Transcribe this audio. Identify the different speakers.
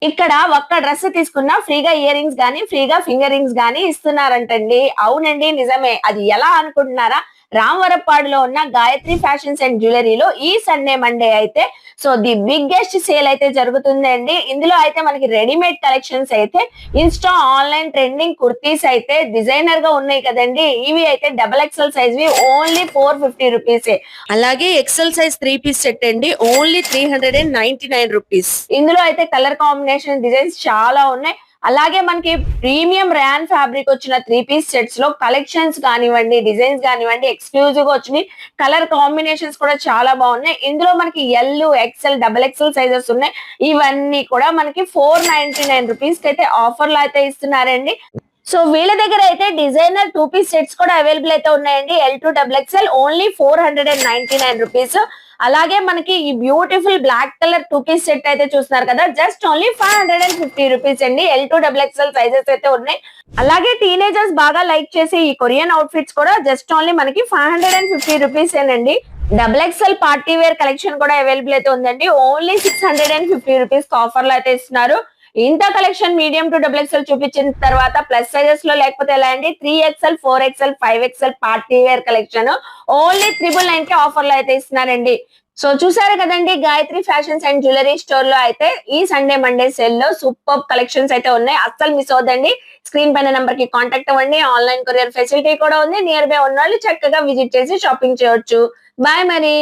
Speaker 1: ఇక్కడ ఒక్క డ్రెస్ తీసుకున్నా ఫ్రీగా ఇయర్ రింగ్స్ గానీ, ఫ్రీగా ఫింగర్ రింగ్స్ గానీ ఇస్తున్నారంటండి. అవునండి నిజమే. అది ఎలా అనుకుంటున్నారా? రామవరప్పాడులో ఉన్న గాయత్రి ఫ్యాషన్స్ అండ్ జ్యువెలరీలో ఈ సండే, మండే అయితే ది బిగ్గెస్ట్ సేల్ అయితే జరుగుతుందండి. ఇందులో అయితే మనకి రెడీమేడ్ కలెక్షన్స్ అయితే ఇన్‌స్టా, ఆన్‌లైన్ ట్రెండింగ్ కుర్తీస్ అయితే డిజైనర్‌గా ఉన్నాయి కదండీ! ఇవి అయితే డబుల్ ఎక్సెల్ సైజ్‌వి ఓన్లీ ₹450 అలాగే ఎక్సెల్ సైజ్ 3 పీస్ సెట్ అండి ఓన్లీ ₹399. ఇందులో అయితే కలర్ కాంబినేషన్ డిజైన్స్ చాలా ఉన్నాయి. అలాగే మనకి ప్రీమియం ర్యాన్ ఫ్యాబ్రిక్ వచ్చిన 3 పీస్ సెట్స్ లో కలెక్షన్స్ కానివ్వండి, డిజైన్స్ కానివ్వండి ఎక్స్క్లూజివ్ గా వచ్చినాయి. కలర్ కాంబినేషన్స్ కూడా చాలా బాగున్నాయి. ఇందులో మనకి L, XL, double XL sizes ఉన్నాయి. ఇవన్నీ కూడా మనకి ₹499 కి అయితే ఆఫర్ లో అయితే ఇస్తున్నారండి. వీళ్ళ దగ్గర అయితే డిజైనర్ 2 పీస్ సెట్స్ కూడా అవైలబుల్ అయితే ఉన్నాయండి. L2 XXL only ₹499. అలాగే మనకి ఈ beautiful black colour 2 piece set అయితే చూస్తున్నారు కదా, జస్ట్ ఓన్లీ ₹550 అండి. L2 XXL సైజెస్ అయితే ఉన్నాయి. అలాగే టీనేజర్స్ బాగా లైక్ చేసే ఈ కొరియన్ అవుట్ఫిట్స్ కూడా జస్ట్ ఓన్లీ మనకి ₹550 ఏనండి. Double XL party wear collection కూడా అవైలబుల్ అయితే ఉందండి. ఓన్లీ ₹650 ఆఫర్ లో అయితే ఇస్తున్నారు. ఇంత collection medium to double XL చూపించిన తర్వాత ప్లస్ సైజెస్ లో లేకపోతే ఎలా అండి, 3XL, 4XL, 5XL party wear collection only 999 కి ఆఫర్ లో అయితే ఇస్తున్నారండి. చూసారు కదండి, Gayatri fashions and jewellery store లో అయితే ఈ సండే, మండే సేల్ లో సూపర్ కలెక్షన్స్ అయితే ఉన్నాయి. అస్సలు మిస్ అవద్దండి. స్క్రీన్ పైన నంబర్ కి కాంటాక్ట్ అవ్వండి. ఆన్లైన్ కొరియర్ ఫెసిలిటీ కూడా ఉంది. నియర్ బై ఉన్న వాళ్ళు చక్కగా విజిట్ చేసి షాపింగ్ చేయొచ్చు. బాయ్ మరి.